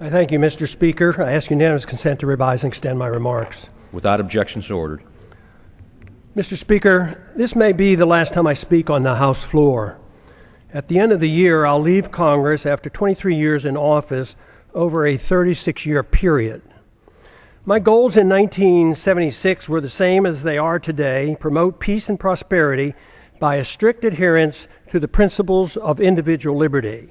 I thank you, Mr. Speaker. I ask unanimous consent to revise and extend my remarks. Without objection, so ordered. Mr. Speaker, this may be the last time I speak on the House floor. At the end of the year, I'll leave Congress after 23 years in office over a 36-year period. My goals in 1976 were the same as they are today: promote peace and prosperity by a strict adherence to the principles of individual liberty.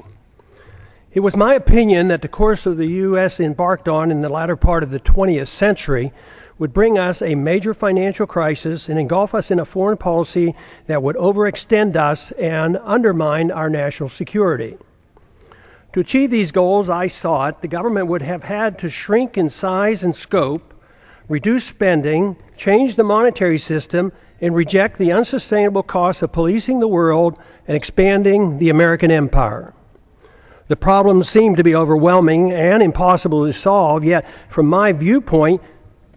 It was my opinion that the course of the U.S. embarked on in the latter part of the 20th century would bring us a major financial crisis and engulf us in a foreign policy that would overextend us and undermine our national security. To achieve these goals, I sought the government would have had to shrink in size and scope, reduce spending, change the monetary system, and reject the unsustainable costs of policing the world and expanding the American empire. The problems seem to be overwhelming and impossible to solve, yet from my viewpoint,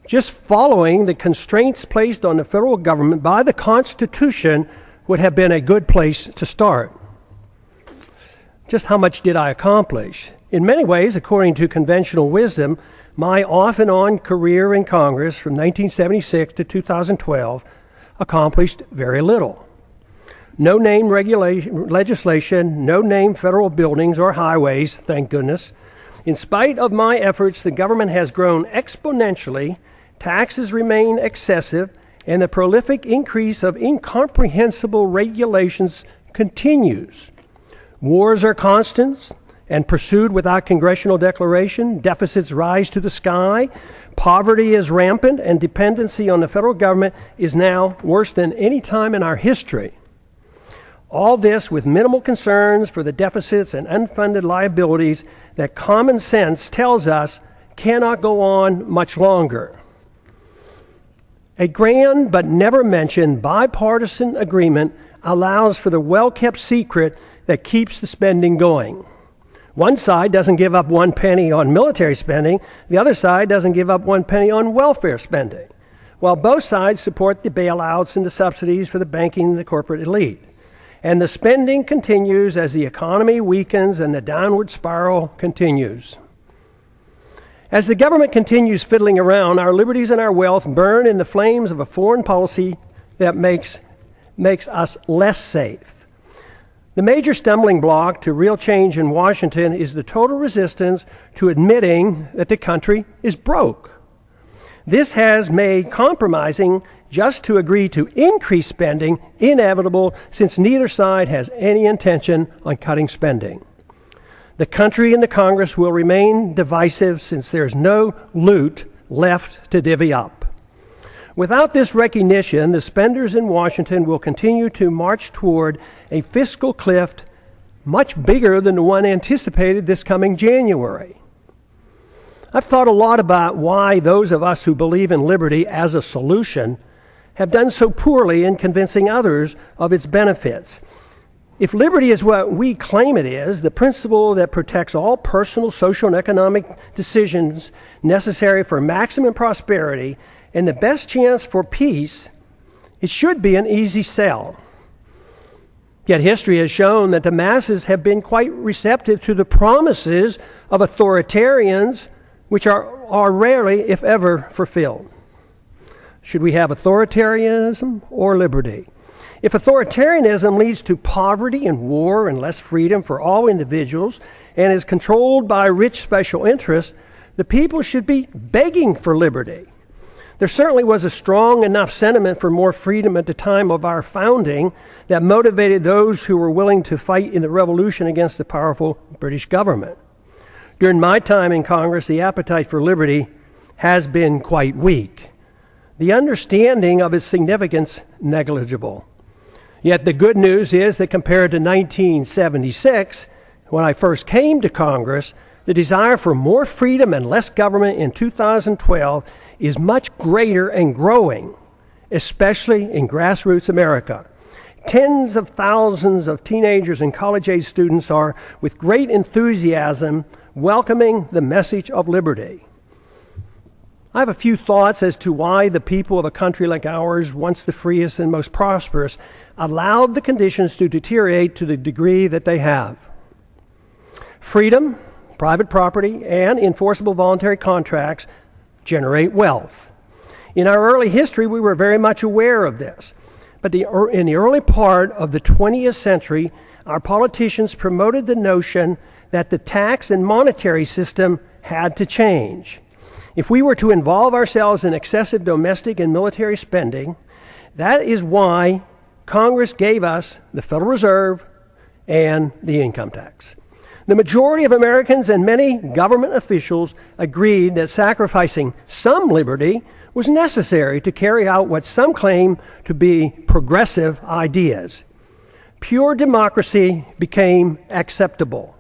just following the constraints placed on the federal government by the Constitution would have been a good place to start. Just how much did I accomplish? In many ways, according to conventional wisdom, my off and on career in Congress from 1976 to 2012 accomplished very little. No name legislation, no name federal buildings or highways, thank goodness. In spite of my efforts, the government has grown exponentially, taxes remain excessive, and the prolific increase of incomprehensible regulations continues. Wars are constant and pursued without congressional declaration. Deficits rise to the sky. Poverty is rampant, and dependency on the federal government is now worse than any time in our history. All this with minimal concerns for the deficits and unfunded liabilities that common sense tells us cannot go on much longer. A grand but never mentioned bipartisan agreement allows for the well-kept secret that keeps the spending going. One side doesn't give up 1 penny on military spending, the other side doesn't give up 1 penny on welfare spending, while both sides support the bailouts and the subsidies for the banking and the corporate elite. And the spending continues as the economy weakens and the downward spiral continues. As the government continues fiddling around, our liberties and our wealth burn in the flames of a foreign policy that makes us less safe. The major stumbling block to real change in Washington is the total resistance to admitting that the country is broke. This has made compromising just to agree to increase spending inevitable, since neither side has any intention on cutting spending. The country and the Congress will remain divisive since there's no loot left to divvy up. Without this recognition, the spenders in Washington will continue to march toward a fiscal cliff much bigger than the one anticipated this coming January. I've thought a lot about why those of us who believe in liberty as a solution have done so poorly in convincing others of its benefits. If liberty is what we claim it is, the principle that protects all personal, social, and economic decisions necessary for maximum prosperity and the best chance for peace, it should be an easy sell. Yet history has shown that the masses have been quite receptive to the promises of authoritarians, which are rarely, if ever, fulfilled. Should we have authoritarianism or liberty? If authoritarianism leads to poverty and war and less freedom for all individuals and is controlled by rich special interests, the people should be begging for liberty. There certainly was a strong enough sentiment for more freedom at the time of our founding that motivated those who were willing to fight in the revolution against the powerful British government. During my time in Congress, the appetite for liberty has been quite weak. The understanding of its significance negligible. Yet the good news is that compared to 1976, when I first came to Congress, the desire for more freedom and less government in 2012 is much greater and growing, especially in grassroots America. Tens of thousands of teenagers and college-age students are, with great enthusiasm, welcoming the message of liberty. I have a few thoughts as to why the people of a country like ours, once the freest and most prosperous, allowed the conditions to deteriorate to the degree that they have. Freedom, private property, and enforceable voluntary contracts generate wealth. In our early history, we were very much aware of this. But in the early part of the 20th century, our politicians promoted the notion that the tax and monetary system had to change. If we were to involve ourselves in excessive domestic and military spending, that is why Congress gave us the Federal Reserve and the income tax. The majority of Americans and many government officials agreed that sacrificing some liberty was necessary to carry out what some claim to be progressive ideas. Pure democracy became acceptable.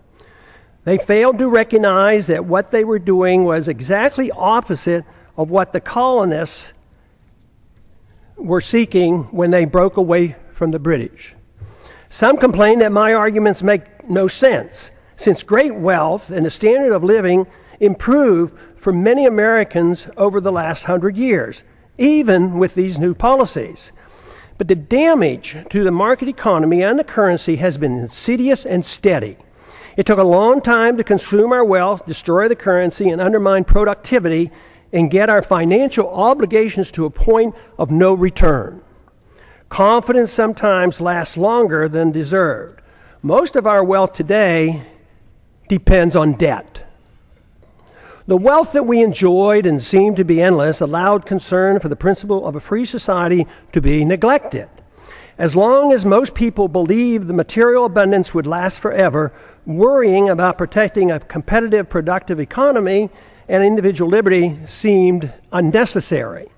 They failed to recognize that what they were doing was exactly opposite of what the colonists were seeking when they broke away from the British. Some complain that my arguments make no sense, since great wealth and the standard of living improved for many Americans over the last 100 years, even with these new policies. But the damage to the market economy and the currency has been insidious and steady. It took a long time to consume our wealth, destroy the currency, and undermine productivity, and get our financial obligations to a point of no return. Confidence sometimes lasts longer than deserved. Most of our wealth today depends on debt. The wealth that we enjoyed and seemed to be endless allowed concern for the principle of a free society to be neglected. As long as most people believed the material abundance would last forever, worrying about protecting a competitive, productive economy and individual liberty seemed unnecessary.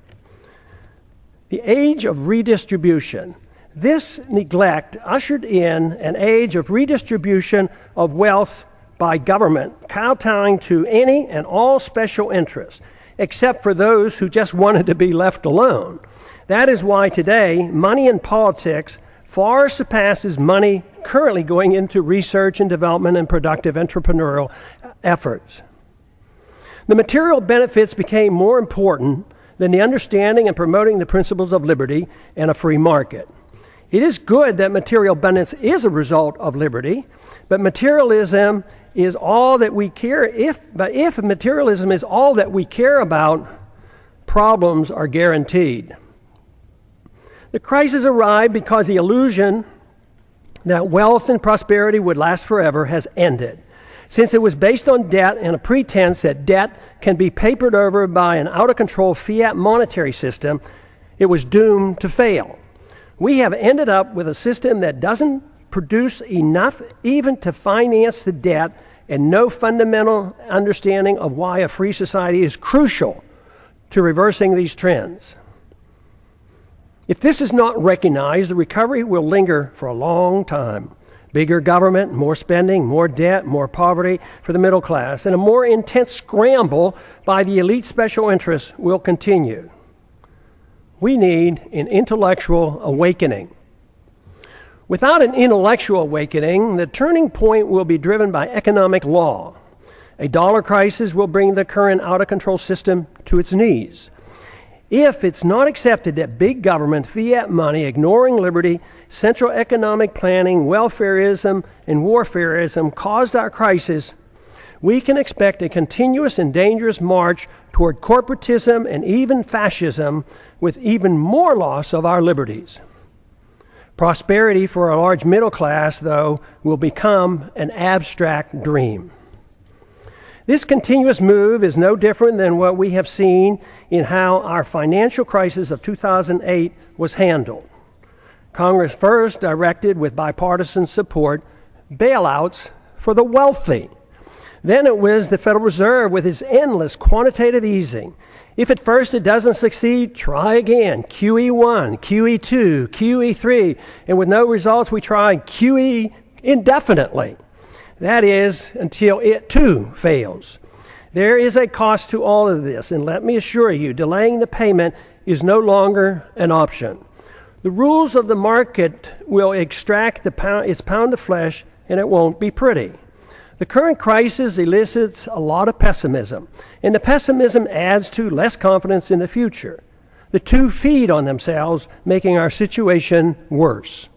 The age of redistribution. This neglect ushered in an age of redistribution of wealth by government, kowtowing to any and all special interests, except for those who just wanted to be left alone. That is why today, money in politics far surpasses money currently going into research and development and productive entrepreneurial efforts. The material benefits became more important than the understanding and promoting the principles of liberty and a free market. It is good that material abundance is a result of liberty, but materialism is all that we care. If materialism is all that we care about, problems are guaranteed. The crisis arrived because the illusion that wealth and prosperity would last forever has ended. Since it was based on debt and a pretense that debt can be papered over by an out-of-control fiat monetary system, it was doomed to fail. We have ended up with a system that doesn't produce enough even to finance the debt, and no fundamental understanding of why a free society is crucial to reversing these trends. If this is not recognized, the recovery will linger for a long time. Bigger government, more spending, more debt, more poverty for the middle class, and a more intense scramble by the elite special interests will continue. We need an intellectual awakening. Without an intellectual awakening, the turning point will be driven by economic law. A dollar crisis will bring the current out-of-control system to its knees. If it's not accepted that big government, fiat money, ignoring liberty, central economic planning, welfareism, and warfareism caused our crisis, we can expect a continuous and dangerous march toward corporatism and even fascism, with even more loss of our liberties. Prosperity for a large middle class, though, will become an abstract dream. This continuous move is no different than what we have seen in how our financial crisis of 2008 was handled. Congress first directed, with bipartisan support, bailouts for the wealthy. Then it was the Federal Reserve with its endless quantitative easing. If at first it doesn't succeed, try again. QE1, QE2, QE3, and with no results, we try QE indefinitely. That is, until it too fails. There is a cost to all of this, and let me assure you, delaying the payment is no longer an option. The rules of the market will extract its pound of flesh, and it won't be pretty. The current crisis elicits a lot of pessimism, and the pessimism adds to less confidence in the future. The two feed on themselves, making our situation worse.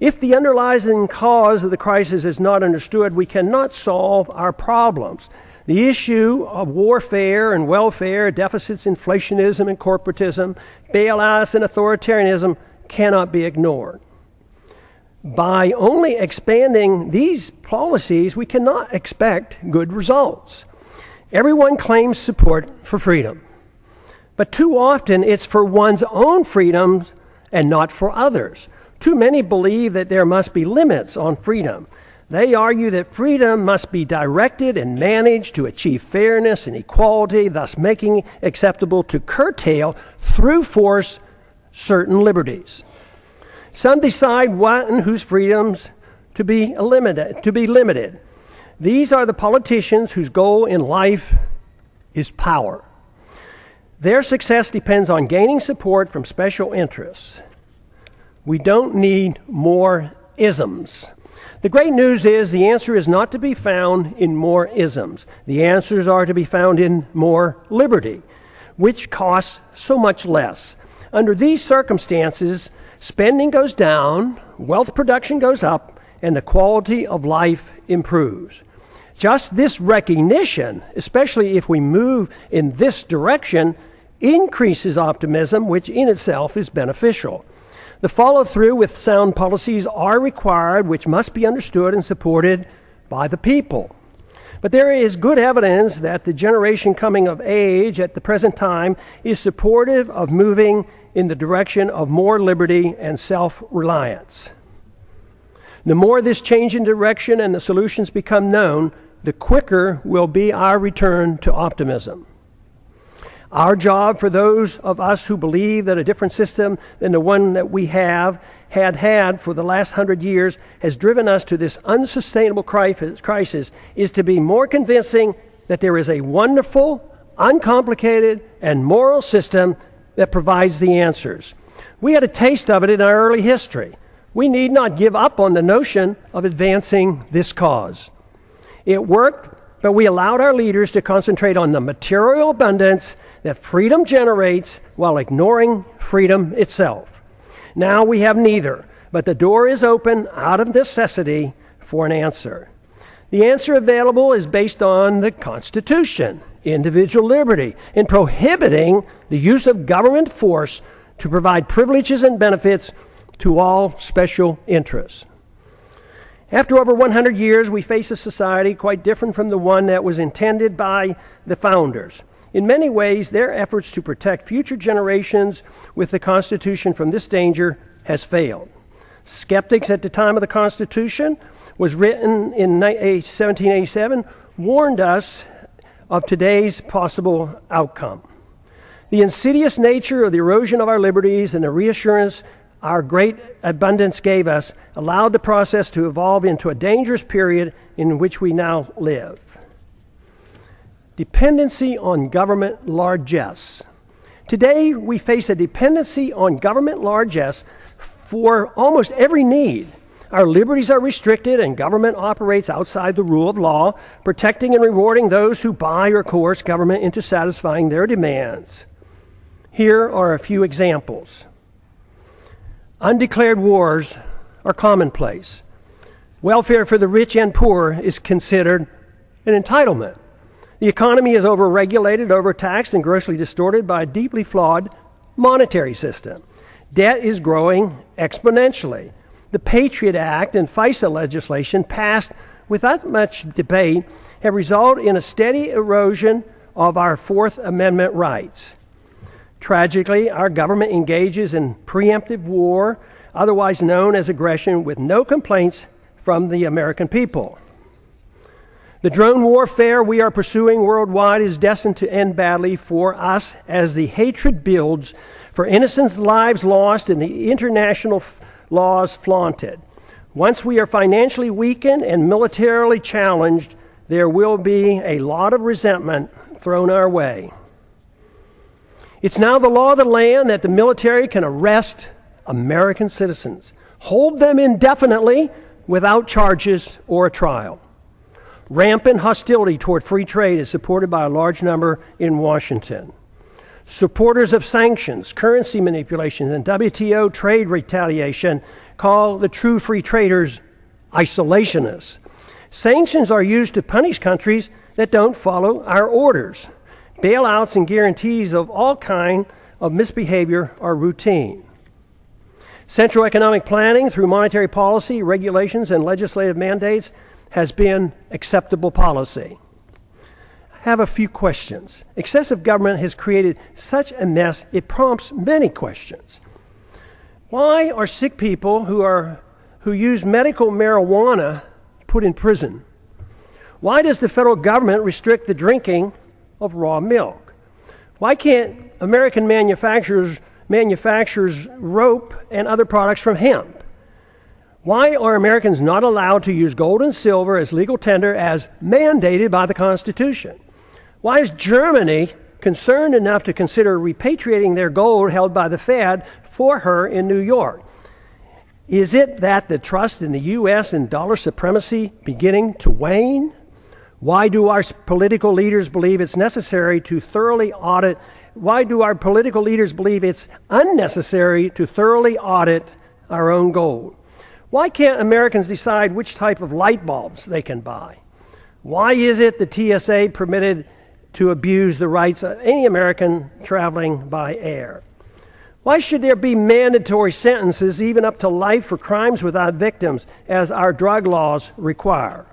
If the underlying cause of the crisis is not understood, we cannot solve our problems. The issue of warfare and welfare, deficits, inflationism and corporatism, bailouts and authoritarianism cannot be ignored. By only expanding these policies, we cannot expect good results. Everyone claims support for freedom, but too often it's for one's own freedoms and not for others. Too many believe that there must be limits on freedom. They argue that freedom must be directed and managed to achieve fairness and equality, thus making it acceptable to curtail through force certain liberties. Some decide what and whose freedoms to be limited. These are the politicians whose goal in life is power. Their success depends on gaining support from special interests. We don't need more isms. The great news is the answer is not to be found in more isms. The answers are to be found in more liberty, which costs so much less. Under these circumstances, spending goes down, wealth production goes up, and the quality of life improves. Just this recognition, especially if we move in this direction, increases optimism, which in itself is beneficial. The follow-through with sound policies are required, which must be understood and supported by the people. But there is good evidence that the generation coming of age at the present time is supportive of moving in the direction of more liberty and self-reliance. The more this change in direction and the solutions become known, the quicker will be our return to optimism. Our job, for those of us who believe that a different system than the one that we had for the last 100 years has driven us to this unsustainable crisis, is to be more convincing that there is a wonderful, uncomplicated, and moral system that provides the answers. We had a taste of it in our early history. We need not give up on the notion of advancing this cause. It worked, but we allowed our leaders to concentrate on the material abundance that freedom generates while ignoring freedom itself. Now we have neither, but the door is open out of necessity for an answer. The answer available is based on the Constitution, individual liberty, in prohibiting the use of government force to provide privileges and benefits to all special interests. After over 100 years, we face a society quite different from the one that was intended by the founders. In many ways, their efforts to protect future generations with the Constitution from this danger has failed. Skeptics at the time of the Constitution, was written in 1787, warned us of today's possible outcome. The insidious nature of the erosion of our liberties and the reassurance our great abundance gave us allowed the process to evolve into a dangerous period in which we now live. Dependency on government largesse. Today, we face a dependency on government largesse for almost every need. Our liberties are restricted and government operates outside the rule of law, protecting and rewarding those who buy or coerce government into satisfying their demands. Here are a few examples. Undeclared wars are commonplace. Welfare for the rich and poor is considered an entitlement. The economy is overregulated, overtaxed, and grossly distorted by a deeply flawed monetary system. Debt is growing exponentially. The Patriot Act and FISA legislation passed without much debate have resulted in a steady erosion of our Fourth Amendment rights. Tragically, our government engages in preemptive war, otherwise known as aggression, with no complaints from the American people. The drone warfare we are pursuing worldwide is destined to end badly for us as the hatred builds, for innocent lives lost and the international laws flaunted. Once we are financially weakened and militarily challenged, there will be a lot of resentment thrown our way. It's now the law of the land that the military can arrest American citizens, hold them indefinitely without charges or a trial. Rampant hostility toward free trade is supported by a large number in Washington. Supporters of sanctions, currency manipulation, and WTO trade retaliation call the true free traders isolationists. Sanctions are used to punish countries that don't follow our orders. Bailouts and guarantees of all kinds of misbehavior are routine. Central economic planning through monetary policy, regulations, and legislative mandates has been acceptable policy. I have a few questions. Excessive government has created such a mess, it prompts many questions. Why are sick people who use medical marijuana put in prison? Why does the federal government restrict the drinking of raw milk? Why can't American manufacturers rope and other products from hemp? Why are Americans not allowed to use gold and silver as legal tender as mandated by the Constitution? Why is Germany concerned enough to consider repatriating their gold held by the Fed for her in New York? Is it that the trust in the U.S. and dollar supremacy beginning to wane? Why do our political leaders believe it's necessary to thoroughly audit? Why do our political leaders believe it's unnecessary to thoroughly audit our own gold? Why can't Americans decide which type of light bulbs they can buy? Why is it the TSA permitted to abuse the rights of any American traveling by air? Why should there be mandatory sentences, even up to life, for crimes without victims, as our drug laws require?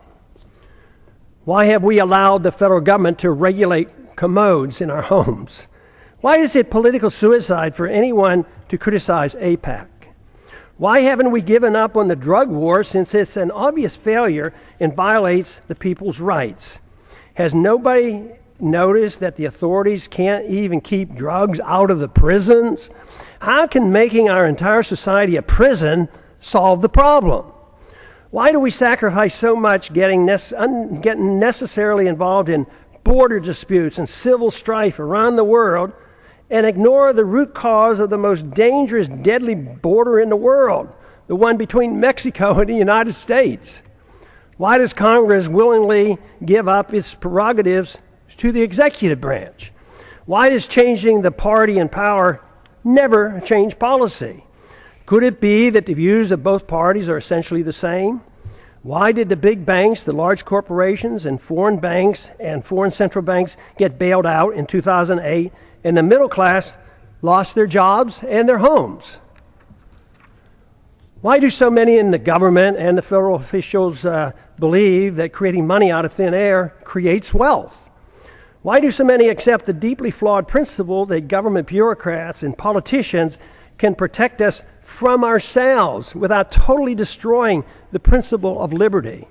Why have we allowed the federal government to regulate commodes in our homes? Why is it political suicide for anyone to criticize AIPAC? Why haven't we given up on the drug war, since it's an obvious failure and violates the people's rights? Has nobody noticed that the authorities can't even keep drugs out of the prisons? How can making our entire society a prison solve the problem? Why do we sacrifice so much getting necessarily involved in border disputes and civil strife around the world and ignore the root cause of the most dangerous, deadly border in the world, the one between Mexico and the United States? Why does Congress willingly give up its prerogatives to the executive branch? Why does changing the party in power never change policy? Could it be that the views of both parties are essentially the same? Why did the big banks, the large corporations, and foreign banks and foreign central banks get bailed out in 2008, and the middle class lost their jobs and their homes? Why do so many in the government and the federal officials believe that creating money out of thin air creates wealth? Why do so many accept the deeply flawed principle that government bureaucrats and politicians can protect us from ourselves without totally destroying the principle of liberty?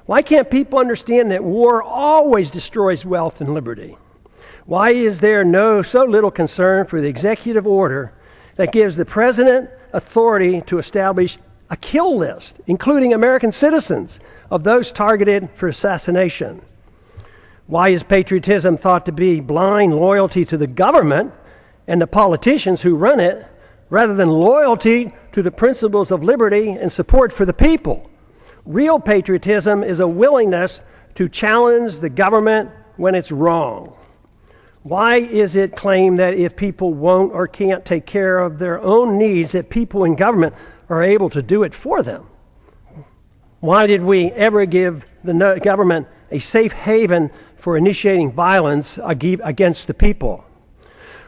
Why can't people understand that war always destroys wealth and liberty? Why is there so little concern for the executive order that gives the president authority to establish a kill list, including American citizens, of those targeted for assassination? Why is patriotism thought to be blind loyalty to the government and the politicians who run it, rather than loyalty to the principles of liberty and support for the people? Real patriotism is a willingness to challenge the government when it's wrong. Why is it claimed that if people won't or can't take care of their own needs, that people in government are able to do it for them? Why did we ever give the government a safe haven for initiating violence against the people?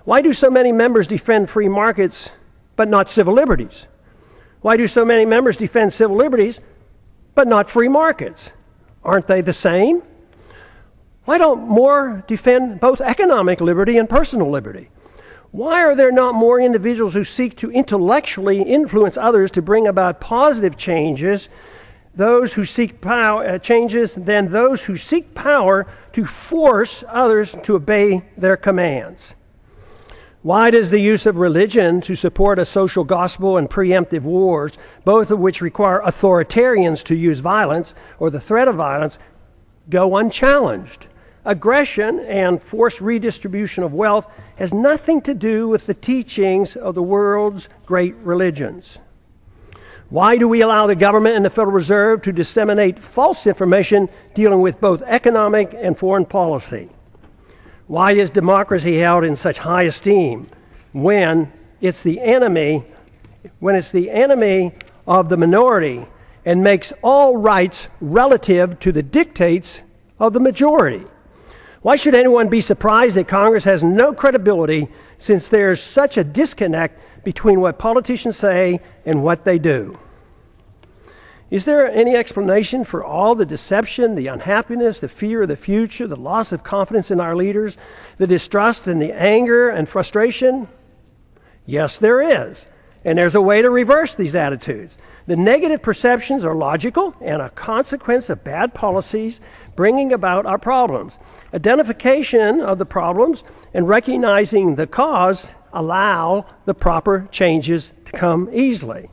Why do so many members defend free markets but not civil liberties? Why do so many members defend civil liberties but not free markets? Aren't they the same? Why don't more defend both economic liberty and personal liberty? Why are there not more individuals who seek to intellectually influence others to bring about positive changes, those who seek changes, than those who seek power to force others to obey their commands? Why does the use of religion to support a social gospel and preemptive wars, both of which require authoritarians to use violence or the threat of violence, go unchallenged? Aggression and forced redistribution of wealth has nothing to do with the teachings of the world's great religions. Why do we allow the government and the Federal Reserve to disseminate false information dealing with both economic and foreign policy? Why is democracy held in such high esteem when it's the enemy of the minority and makes all rights relative to the dictates of the majority. Why should anyone be surprised that Congress has no credibility since there's such a disconnect between what politicians say and what they do? Is there any explanation for all the deception, the unhappiness, the fear of the future, the loss of confidence in our leaders, the distrust and the anger and frustration? Yes, there is. And there's a way to reverse these attitudes. The negative perceptions are logical and a consequence of bad policies bringing about our problems. Identification of the problems and recognizing the cause allow the proper changes to come easily.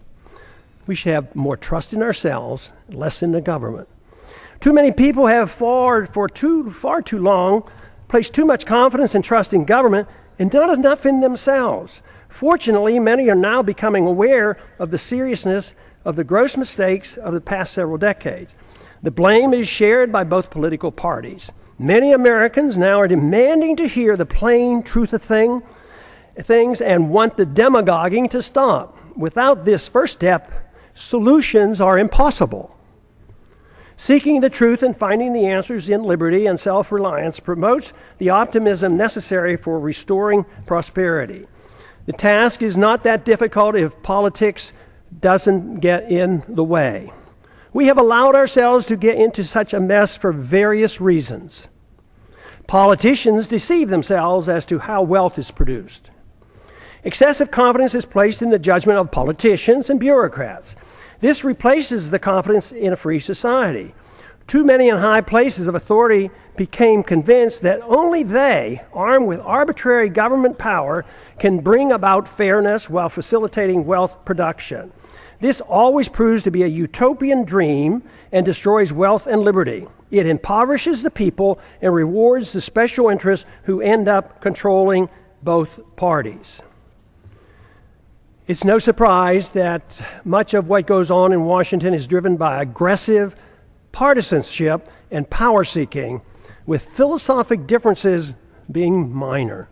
We should have more trust in ourselves, less in the government. Too many people have far too long placed too much confidence and trust in government and not enough in themselves. Fortunately, many are now becoming aware of the seriousness of the gross mistakes of the past several decades. The blame is shared by both political parties. Many Americans now are demanding to hear the plain truth of things and want the demagoguing to stop. Without this first step, solutions are impossible. Seeking the truth and finding the answers in liberty and self-reliance promotes the optimism necessary for restoring prosperity. The task is not that difficult if politics doesn't get in the way. We have allowed ourselves to get into such a mess for various reasons. Politicians deceive themselves as to how wealth is produced. Excessive confidence is placed in the judgment of politicians and bureaucrats. This replaces the confidence in a free society. Too many in high places of authority became convinced that only they, armed with arbitrary government power, can bring about fairness while facilitating wealth production. This always proves to be a utopian dream and destroys wealth and liberty. It impoverishes the people and rewards the special interests who end up controlling both parties. It's no surprise that much of what goes on in Washington is driven by aggressive partisanship and power seeking, with philosophic differences being minor.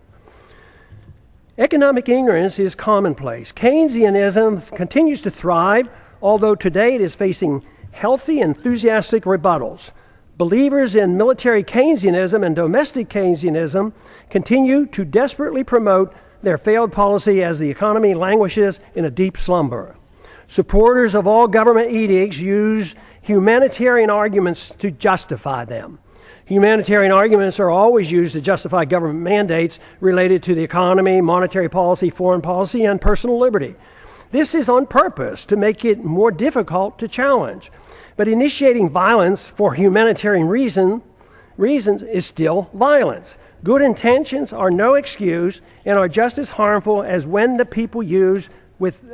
Economic ignorance is commonplace. Keynesianism continues to thrive, although today it is facing healthy, enthusiastic rebuttals. Believers in military Keynesianism and domestic Keynesianism continue to desperately promote their failed policy as the economy languishes in a deep slumber. Supporters of all government edicts use humanitarian arguments to justify them. Humanitarian arguments are always used to justify government mandates related to the economy, monetary policy, foreign policy, and personal liberty. This is on purpose to make it more difficult to challenge. But initiating violence for humanitarian reasons is still violence. Good intentions are no excuse and are just as harmful as when the people use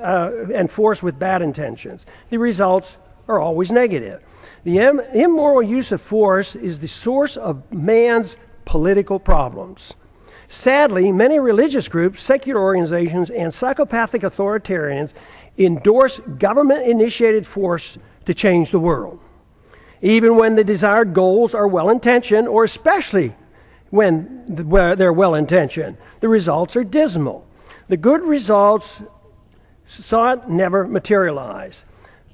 and force with bad intentions. The results are always negative. The immoral use of force is the source of man's political problems. Sadly, many religious groups, secular organizations, and psychopathic authoritarians endorse government-initiated force to change the world. Even when the desired goals are well-intentioned, or especially when they're well-intentioned, the results are dismal. The good results sought never materialize.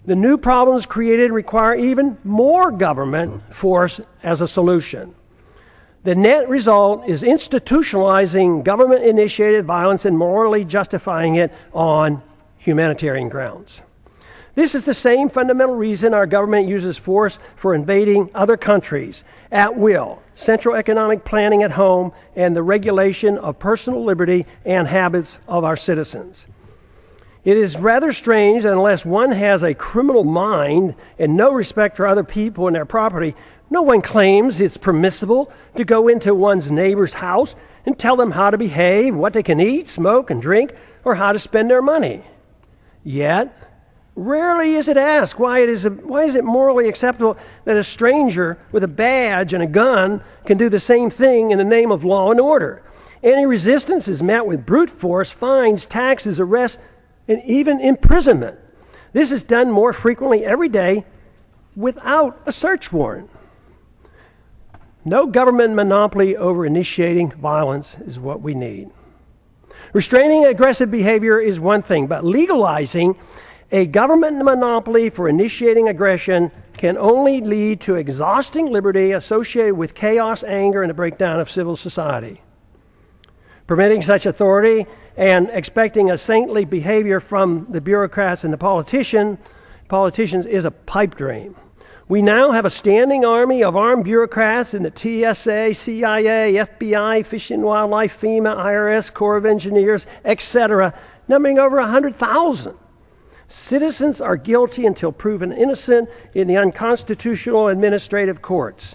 The new problems created require even more government force as a solution. The net result is institutionalizing government-initiated violence and morally justifying it on humanitarian grounds. This is the same fundamental reason our government uses force for invading other countries at will, central economic planning at home, and the regulation of personal liberty and habits of our citizens. It is rather strange that unless one has a criminal mind and no respect for other people and their property, no one claims it's permissible to go into one's neighbor's house and tell them how to behave, what they can eat, smoke, and drink, or how to spend their money. Yet, rarely is it asked why is it morally acceptable that a stranger with a badge and a gun can do the same thing in the name of law and order. Any resistance is met with brute force, fines, taxes, arrests, and even imprisonment. This is done more frequently every day without a search warrant. No government monopoly over initiating violence is what we need. Restraining aggressive behavior is one thing, but legalizing A government monopoly for initiating aggression can only lead to exhausting liberty associated with chaos, anger, and a breakdown of civil society. Permitting such authority and expecting a saintly behavior from the bureaucrats and the politicians is a pipe dream. We now have a standing army of armed bureaucrats in the TSA, CIA, FBI, Fish and Wildlife, FEMA, IRS, Corps of Engineers, etc., numbering over 100,000. Citizens are guilty until proven innocent in the unconstitutional administrative courts.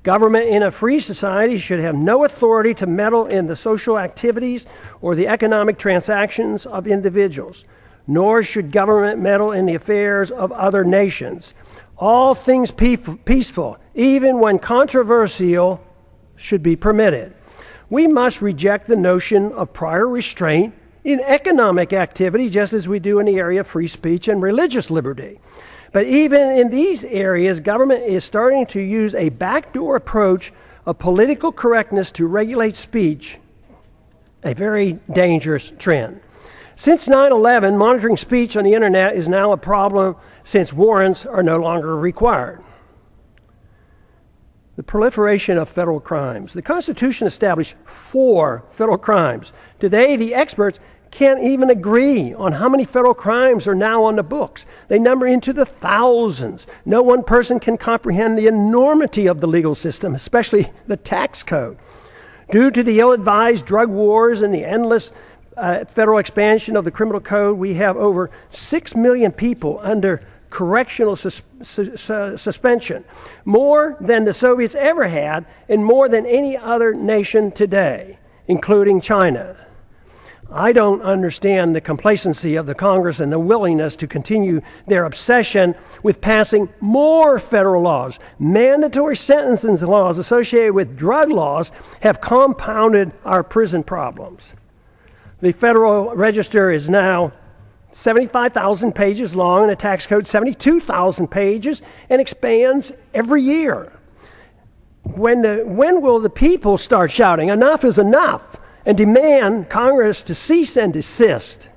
Government in a free society should have no authority to meddle in the social activities or the economic transactions of individuals, nor should government meddle in the affairs of other nations. All things peaceful, even when controversial, should be permitted. We must reject the notion of prior restraint in economic activity, just as we do in the area of free speech and religious liberty. But even in these areas, government is starting to use a backdoor approach of political correctness to regulate speech, a very dangerous trend. Since 9/11, monitoring speech on the internet is now a problem since warrants are no longer required. The proliferation of federal crimes. The Constitution established 4 federal crimes. Today, the experts can't even agree on how many federal crimes are now on the books. They number into the thousands. No one person can comprehend the enormity of the legal system, especially the tax code. Due to the ill-advised drug wars and the endless federal expansion of the criminal code, we have over 6 million people under correctional suspension, more than the Soviets ever had and more than any other nation today, including China. I don't understand the complacency of the Congress and the willingness to continue their obsession with passing more federal laws. Mandatory sentencing laws associated with drug laws have compounded our prison problems. The Federal Register is now 75,000 pages long and the tax code 72,000 pages and expands every year. When will the people start shouting, "Enough is enough," and demand Congress to cease and desist?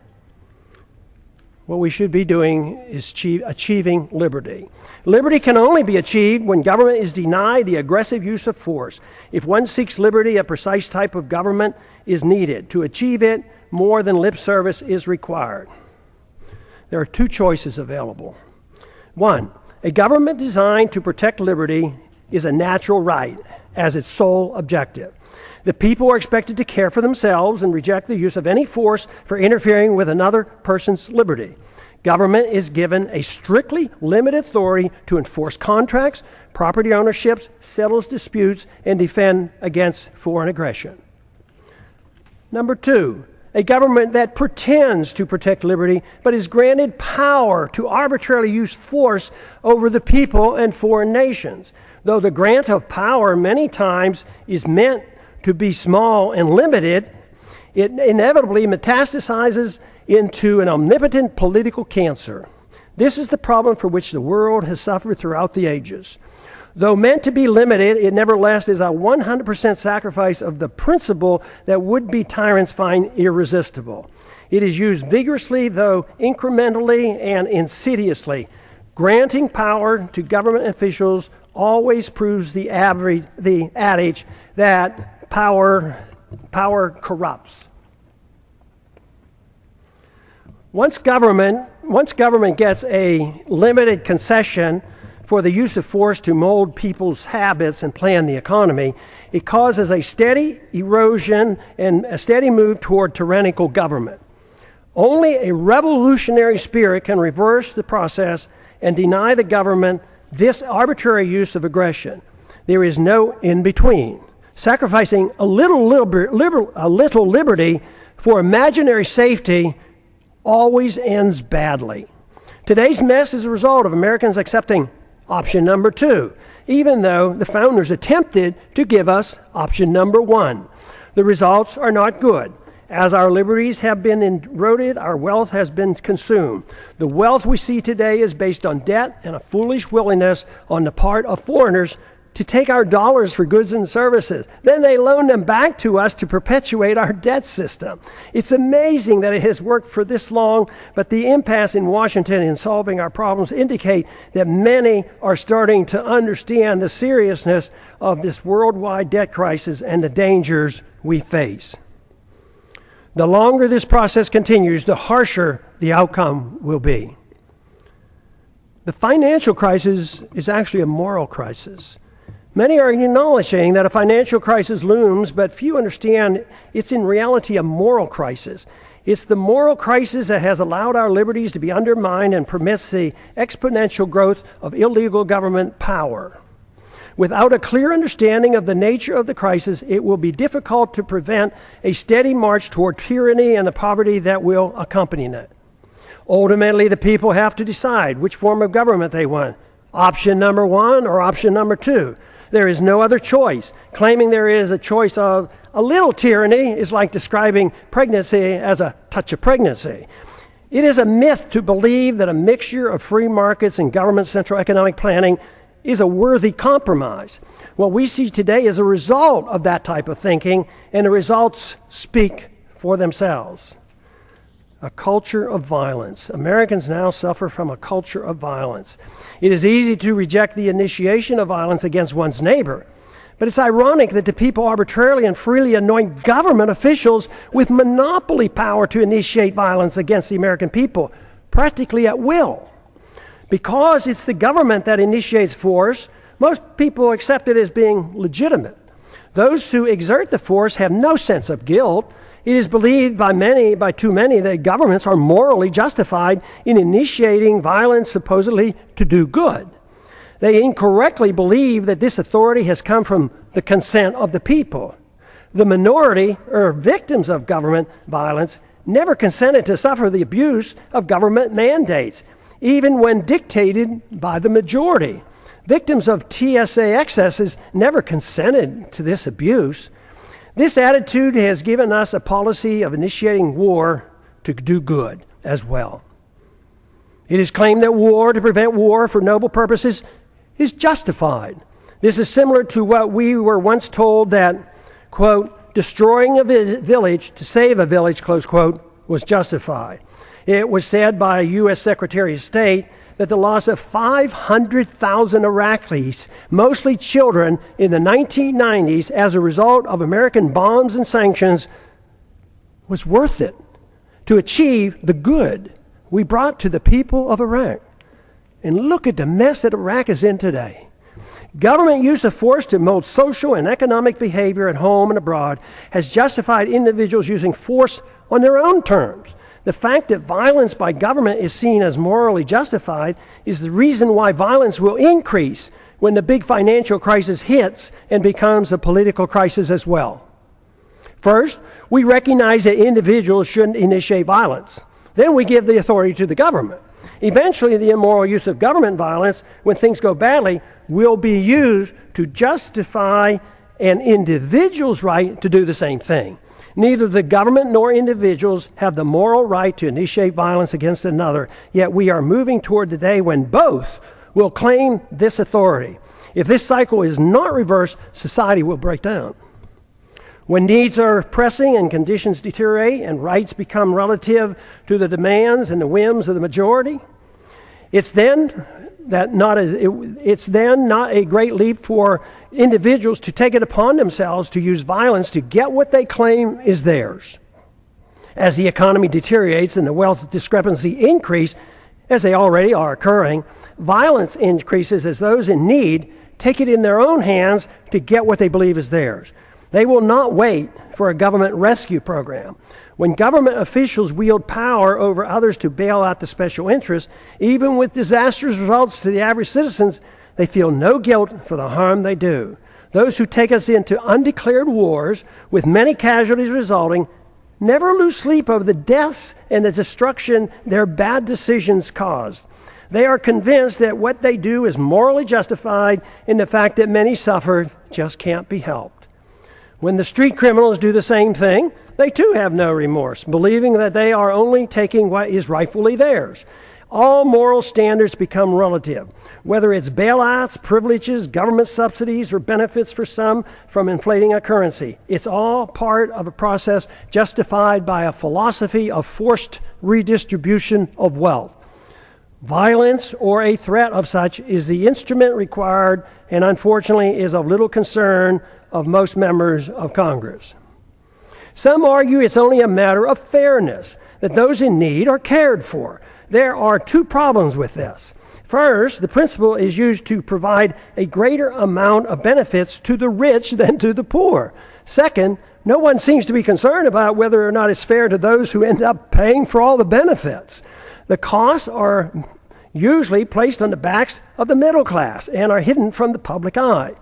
What we should be doing is achieving liberty. Liberty can only be achieved when government is denied the aggressive use of force. If one seeks liberty, a precise type of government is needed. To achieve it, more than lip service is required. There are 2 choices available. 1, a government designed to protect liberty is a natural right as its sole objective. The people are expected to care for themselves and reject the use of any force for interfering with another person's liberty. Government is given a strictly limited authority to enforce contracts, property ownerships, settle disputes, and defend against foreign aggression. Number 2, a government that pretends to protect liberty but is granted power to arbitrarily use force over the people and foreign nations. Though the grant of power many times is meant to be small and limited, it inevitably metastasizes into an omnipotent political cancer. This is the problem for which the world has suffered throughout the ages. Though meant to be limited, it nevertheless is a 100% sacrifice of the principle that would-be tyrants find irresistible. It is used vigorously, though incrementally and insidiously. Granting power to government officials always proves the adage that power corrupts. Once government gets a limited concession for the use of force to mold people's habits and plan the economy, it causes a steady erosion and a steady move toward tyrannical government. Only a revolutionary spirit can reverse the process and deny the government this arbitrary use of aggression. There is no in-between. Sacrificing a little liberty for imaginary safety always ends badly. Today's mess is a result of Americans accepting option number 2, even though the founders attempted to give us option number 1. The results are not good. As our liberties have been eroded, our wealth has been consumed. The wealth we see today is based on debt and a foolish willingness on the part of foreigners to take our dollars for goods and services. Then they loan them back to us to perpetuate our debt system. It's amazing that it has worked for this long, but the impasse in Washington in solving our problems indicate that many are starting to understand the seriousness of this worldwide debt crisis and the dangers we face. The longer this process continues, the harsher the outcome will be. The financial crisis is actually a moral crisis. Many are acknowledging that a financial crisis looms, but few understand it's in reality a moral crisis. It's the moral crisis that has allowed our liberties to be undermined and permits the exponential growth of illegal government power. Without a clear understanding of the nature of the crisis, it will be difficult to prevent a steady march toward tyranny and the poverty that will accompany it. Ultimately, the people have to decide which form of government they want, option number 1 or option number 2. There is no other choice. Claiming there is a choice of a little tyranny is like describing pregnancy as a touch of pregnancy. It is a myth to believe that a mixture of free markets and government central economic planning is a worthy compromise. What we see today is a result of that type of thinking, and the results speak for themselves. A culture of violence. Americans now suffer from a culture of violence. It is easy to reject the initiation of violence against one's neighbor, but it's ironic that the people arbitrarily and freely anoint government officials with monopoly power to initiate violence against the American people, practically at will. Because it's the government that initiates force, most people accept it as being legitimate. Those who exert the force have no sense of guilt. It is believed by too many, that governments are morally justified in initiating violence supposedly to do good. They incorrectly believe that this authority has come from the consent of the people. The minority, or victims of government violence, never consented to suffer the abuse of government mandates, even when dictated by the majority. Victims of TSA excesses never consented to this abuse. This attitude has given us a policy of initiating war to do good as well. It is claimed that war to prevent war for noble purposes is justified. This is similar to what we were once told that, quote, destroying a village to save a village, close quote, was justified. It was said by a U.S. Secretary of State that the loss of 500,000 Iraqis, mostly children, in the 1990s as a result of American bombs and sanctions was worth it to achieve the good we brought to the people of Iraq. And look at the mess that Iraq is in today. Government use of force to mold social and economic behavior at home and abroad has justified individuals using force on their own terms. The fact that violence by government is seen as morally justified is the reason why violence will increase when the big financial crisis hits and becomes a political crisis as well. First, we recognize that individuals shouldn't initiate violence. Then we give the authority to the government. Eventually, the immoral use of government violence, when things go badly, will be used to justify an individual's right to do the same thing. Neither the government nor individuals have the moral right to initiate violence against another, yet we are moving toward the day when both will claim this authority. If this cycle is not reversed, society will break down. When needs are pressing and conditions deteriorate and rights become relative to the demands and the whims of the majority, it's then not a great leap for individuals to take it upon themselves to use violence to get what they claim is theirs. As the economy deteriorates and the wealth discrepancy increase, as they already are occurring, violence increases as those in need take it in their own hands to get what they believe is theirs. They will not wait for a government rescue program. When government officials wield power over others to bail out the special interests, even with disastrous results to the average citizens, they feel no guilt for the harm they do. Those who take us into undeclared wars, with many casualties resulting, never lose sleep over the deaths and the destruction their bad decisions caused. They are convinced that what they do is morally justified, and the fact that many suffer just can't be helped. When the street criminals do the same thing, they too have no remorse, believing that they are only taking what is rightfully theirs. All moral standards become relative, whether it's bailouts, privileges, government subsidies, or benefits for some from inflating a currency. It's all part of a process justified by a philosophy of forced redistribution of wealth. Violence or a threat of such is the instrument required and unfortunately is of little concern of most members of Congress. Some argue it's only a matter of fairness, that those in need are cared for. There are two problems with this. First, the principle is used to provide a greater amount of benefits to the rich than to the poor. Second, no one seems to be concerned about whether or not it's fair to those who end up paying for all the benefits. The costs are usually placed on the backs of the middle class and are hidden from the public eye.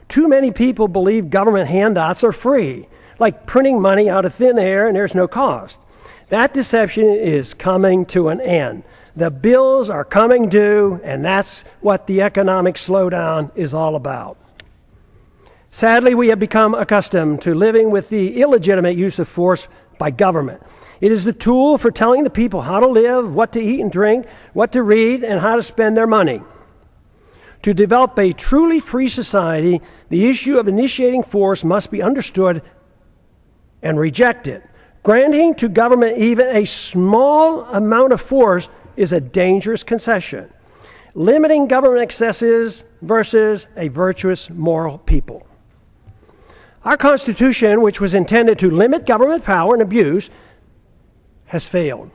Too many people believe government handouts are free, like printing money out of thin air and there's no cost. That deception is coming to an end. The bills are coming due, and that's what the economic slowdown is all about. Sadly, we have become accustomed to living with the illegitimate use of force by government. It is the tool for telling the people how to live, what to eat and drink, what to read, and how to spend their money. To develop a truly free society, the issue of initiating force must be understood and rejected. Granting to government even a small amount of force is a dangerous concession. Limiting government excesses versus a virtuous moral people. Our Constitution, which was intended to limit government power and abuse, has failed.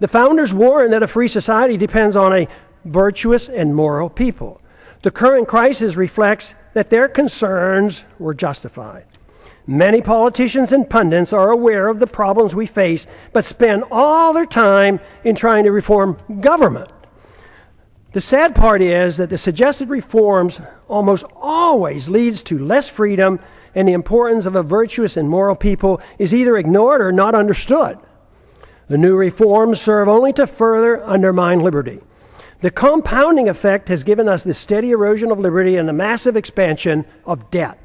The founders warned that a free society depends on a virtuous and moral people. The current crisis reflects that their concerns were justified. Many politicians and pundits are aware of the problems we face, but spend all their time in trying to reform government. The sad part is that the suggested reforms almost always leads to less freedom, and the importance of a virtuous and moral people is either ignored or not understood. The new reforms serve only to further undermine liberty. The compounding effect has given us the steady erosion of liberty and the massive expansion of debt.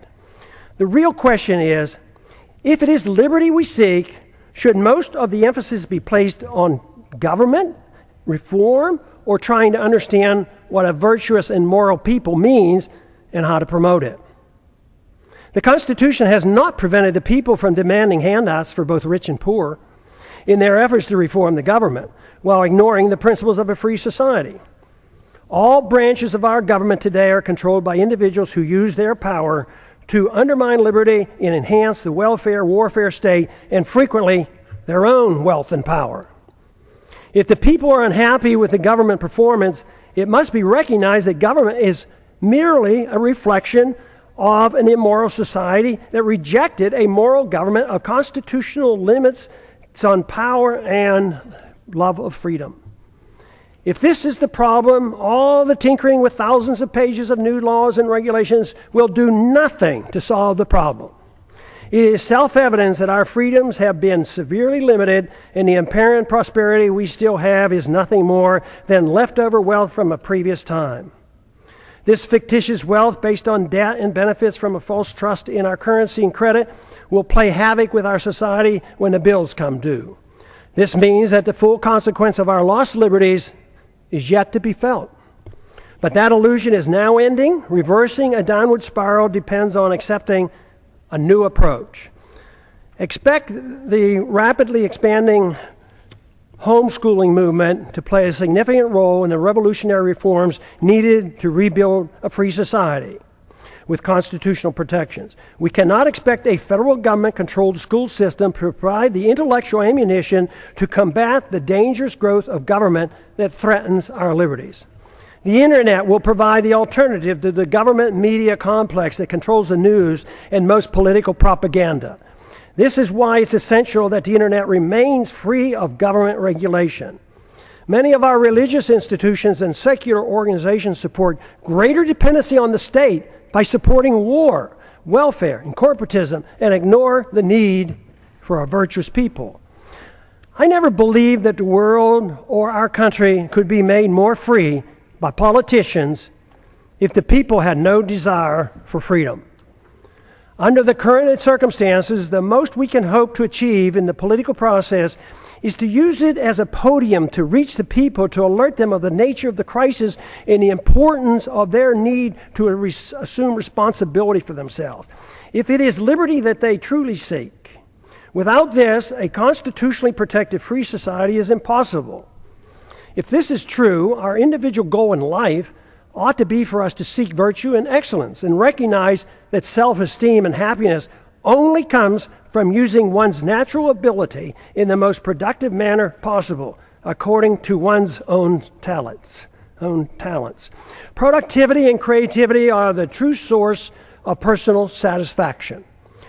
The real question is, if it is liberty we seek, should most of the emphasis be placed on government, reform, or trying to understand what a virtuous and moral people means and how to promote it? The Constitution has not prevented the people from demanding handouts for both rich and poor in their efforts to reform the government, while ignoring the principles of a free society. All branches of our government today are controlled by individuals who use their power to undermine liberty and enhance the welfare-warfare state, and frequently their own wealth and power. If the people are unhappy with the government performance, it must be recognized that government is merely a reflection of an immoral society that rejected a moral government of constitutional limits on power and love of freedom. If this is the problem, all the tinkering with thousands of pages of new laws and regulations will do nothing to solve the problem. It is self-evident that our freedoms have been severely limited, and the apparent prosperity we still have is nothing more than leftover wealth from a previous time. This fictitious wealth based on debt and benefits from a false trust in our currency and credit will play havoc with our society when the bills come due. This means that the full consequence of our lost liberties is yet to be felt. But that illusion is now ending. Reversing a downward spiral depends on accepting a new approach. Expect the rapidly expanding homeschooling movement to play a significant role in the revolutionary reforms needed to rebuild a free society with constitutional protections. We cannot expect a federal government-controlled school system to provide the intellectual ammunition to combat the dangerous growth of government that threatens our liberties. The internet will provide the alternative to the government media complex that controls the news and most political propaganda. This is why it's essential that the internet remains free of government regulation. Many of our religious institutions and secular organizations support greater dependency on the state by supporting war, welfare, and corporatism, and ignore the need for a virtuous people. I never believed that the world or our country could be made more free by politicians if the people had no desire for freedom. Under the current circumstances, the most we can hope to achieve in the political process is to use it as a podium to reach the people, to alert them of the nature of the crisis and the importance of their need to assume responsibility for themselves. If it is liberty that they truly seek, without this, a constitutionally protected free society is impossible. If this is true, our individual goal in life ought to be for us to seek virtue and excellence and recognize that self-esteem and happiness only comes from using one's natural ability in the most productive manner possible, according to one's own talents. Productivity and creativity are the true source of personal satisfaction.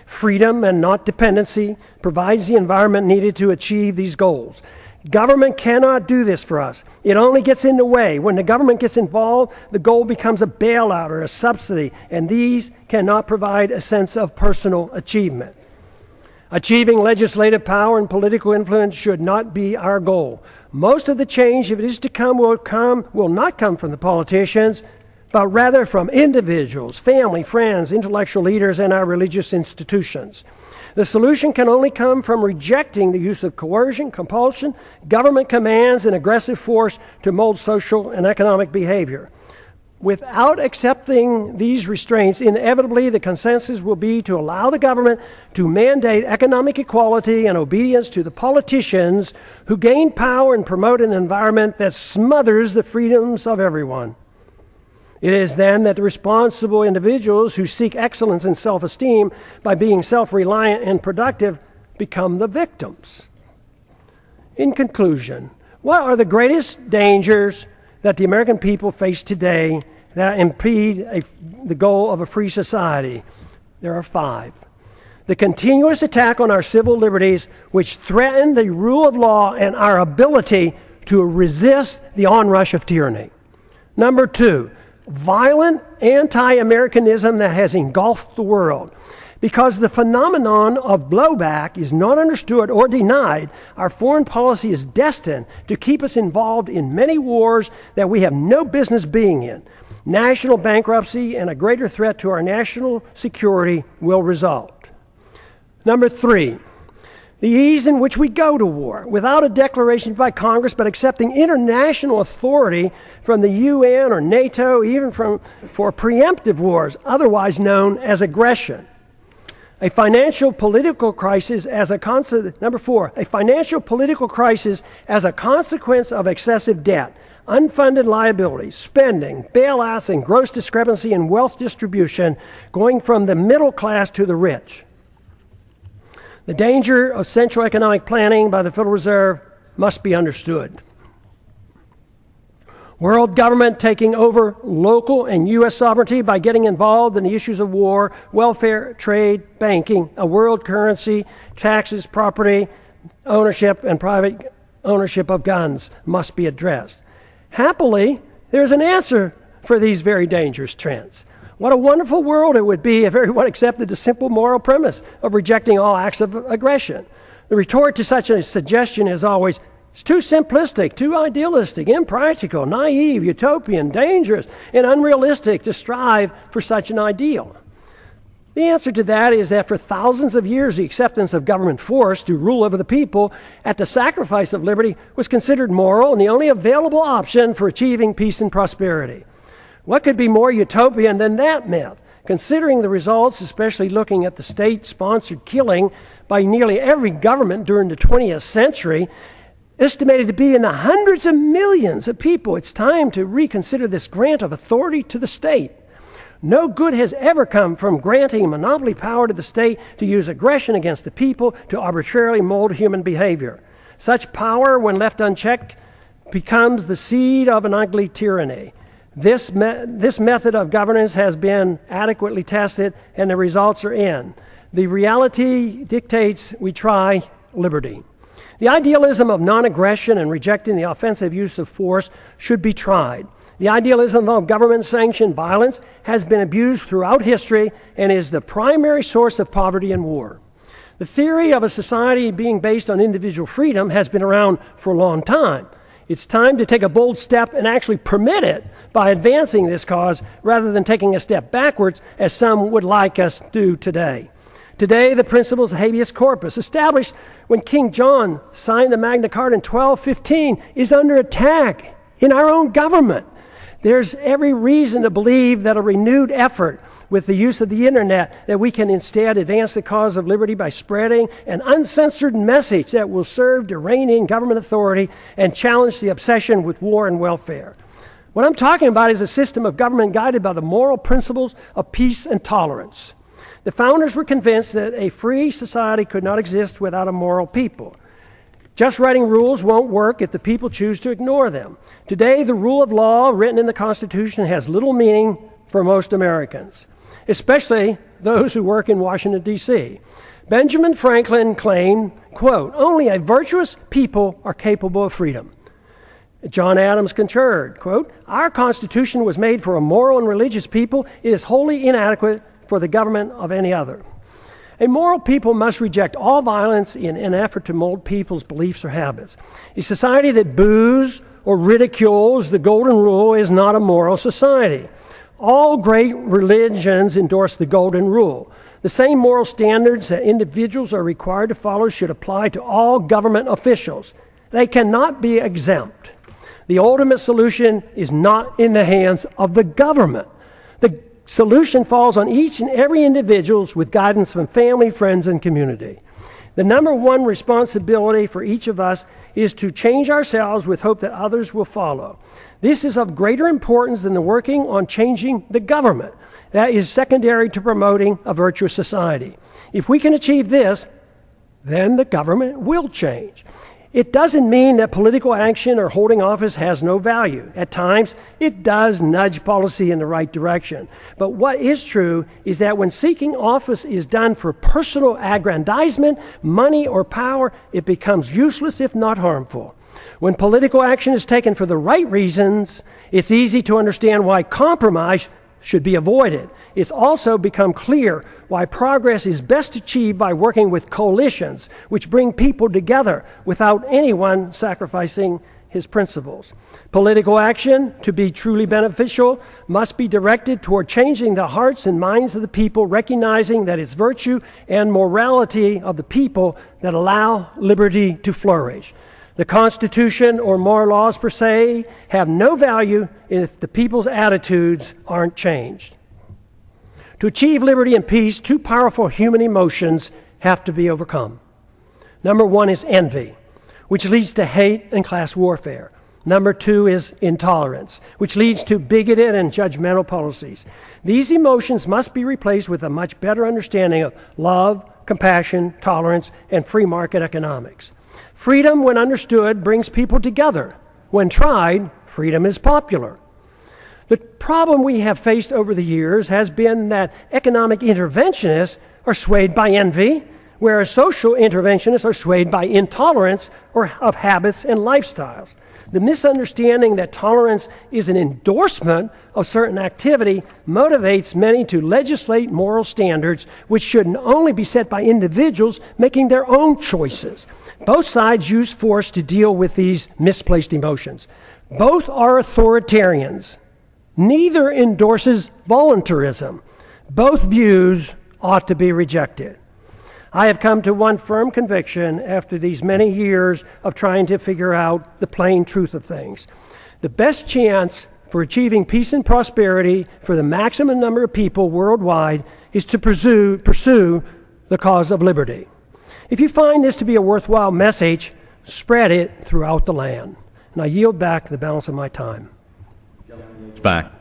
Freedom and not dependency provides the environment needed to achieve these goals. Government cannot do this for us. It only gets in the way. When the government gets involved, the goal becomes a bailout or a subsidy, and these cannot provide a sense of personal achievement. Achieving legislative power and political influence should not be our goal. Most of the change, if it is to come, will not come from the politicians, but rather from individuals, family, friends, intellectual leaders, and our religious institutions. The solution can only come from rejecting the use of coercion, compulsion, government commands, and aggressive force to mold social and economic behavior. Without accepting these restraints, inevitably the consensus will be to allow the government to mandate economic equality and obedience to the politicians who gain power and promote an environment that smothers the freedoms of everyone. It is then that the responsible individuals who seek excellence and self-esteem by being self-reliant and productive become the victims. In conclusion, what are the greatest dangers that the American people face today that impede the goal of a free society? There are 5. The continuous attack on our civil liberties, which threaten the rule of law and our ability to resist the onrush of tyranny. Number 2, violent anti-Americanism that has engulfed the world. Because the phenomenon of blowback is not understood or denied, our foreign policy is destined to keep us involved in many wars that we have no business being in. National bankruptcy and a greater threat to our national security will result. Number 3, the ease in which we go to war, without a declaration by Congress, but accepting international authority from the UN or NATO, even for preemptive wars, otherwise known as aggression. A financial political crisis as a Number 4, a financial political crisis as a consequence of excessive debt, unfunded liabilities, spending, bailouts, and gross discrepancy in wealth distribution, going from the middle class to the rich. The danger of central economic planning by the Federal Reserve must be understood. World government taking over local and U.S. sovereignty by getting involved in the issues of war, welfare, trade, banking, a world currency, taxes, property ownership, and private ownership of guns must be addressed. Happily, there's an answer for these very dangerous trends. What a wonderful world it would be if everyone accepted the simple moral premise of rejecting all acts of aggression. The retort to such a suggestion is always, it's too simplistic, too idealistic, impractical, naive, utopian, dangerous, and unrealistic to strive for such an ideal. The answer to that is that for thousands of years, the acceptance of government force to rule over the people at the sacrifice of liberty was considered moral and the only available option for achieving peace and prosperity. What could be more utopian than that myth? Considering the results, especially looking at the state-sponsored killing by nearly every government during the 20th century, estimated to be in the hundreds of millions of people, it's time to reconsider this grant of authority to the state. No good has ever come from granting monopoly power to the state to use aggression against the people to arbitrarily mold human behavior. Such power, when left unchecked, becomes the seed of an ugly tyranny. This method of governance has been adequately tested, and the results are in. The reality dictates we try liberty. The idealism of non-aggression and rejecting the offensive use of force should be tried. The idealism of government-sanctioned violence has been abused throughout history and is the primary source of poverty and war. The theory of a society being based on individual freedom has been around for a long time. It's time to take a bold step and actually permit it by advancing this cause rather than taking a step backwards as some would like us to do today. Today, the principles of habeas corpus, established when King John signed the Magna Carta in 1215, is under attack in our own government. There's every reason to believe that a renewed effort with the use of the internet, that we can instead advance the cause of liberty by spreading an uncensored message that will serve to rein in government authority and challenge the obsession with war and welfare. What I'm talking about is a system of government guided by the moral principles of peace and tolerance. The founders were convinced that a free society could not exist without a moral people. Just writing rules won't work if the people choose to ignore them. Today, the rule of law written in the Constitution has little meaning for most Americans, especially those who work in Washington, D.C. Benjamin Franklin claimed, quote, "Only a virtuous people are capable of freedom." John Adams concurred, quote, "Our Constitution was made for a moral and religious people. It is wholly inadequate for the government of any other." A moral people must reject all violence in an effort to mold people's beliefs or habits. A society that boos or ridicules the golden rule is not a moral society. All great religions endorse the golden rule. The same moral standards that individuals are required to follow should apply to all government officials. They cannot be exempt. The ultimate solution is not in the hands of the government. The solution falls on each and every individual with guidance from family, friends, and community. The number one responsibility for each of us is to change ourselves with hope that others will follow. This is of greater importance than the working on changing the government. That is secondary to promoting a virtuous society. If we can achieve this, then the government will change. It doesn't mean that political action or holding office has no value. At times, it does nudge policy in the right direction. But what is true is that when seeking office is done for personal aggrandizement, money, or power, it becomes useless if not harmful. When political action is taken for the right reasons, it's easy to understand why compromise should be avoided. It's also become clear why progress is best achieved by working with coalitions, which bring people together without anyone sacrificing his principles. Political action, to be truly beneficial, must be directed toward changing the hearts and minds of the people, recognizing that it's virtue and morality of the people that allow liberty to flourish. The Constitution or moral laws per se have no value if the people's attitudes aren't changed. To achieve liberty and peace, two powerful human emotions have to be overcome. Number one is envy, which leads to hate and class warfare. Number two is intolerance, which leads to bigoted and judgmental policies. These emotions must be replaced with a much better understanding of love, compassion, tolerance, and free market economics. Freedom, when understood, brings people together. When tried, freedom is popular. The problem we have faced over the years has been that economic interventionists are swayed by envy, whereas social interventionists are swayed by intolerance or of habits and lifestyles. The misunderstanding that tolerance is an endorsement of certain activity motivates many to legislate moral standards which should only be set by individuals making their own choices. Both sides use force to deal with these misplaced emotions. Both are authoritarians. Neither endorses voluntarism. Both views ought to be rejected. I have come to one firm conviction after these many years of trying to figure out the plain truth of things. The best chance for achieving peace and prosperity for the maximum number of people worldwide is to pursue the cause of liberty. If you find this to be a worthwhile message, spread it throughout the land. And I yield back the balance of my time. Back.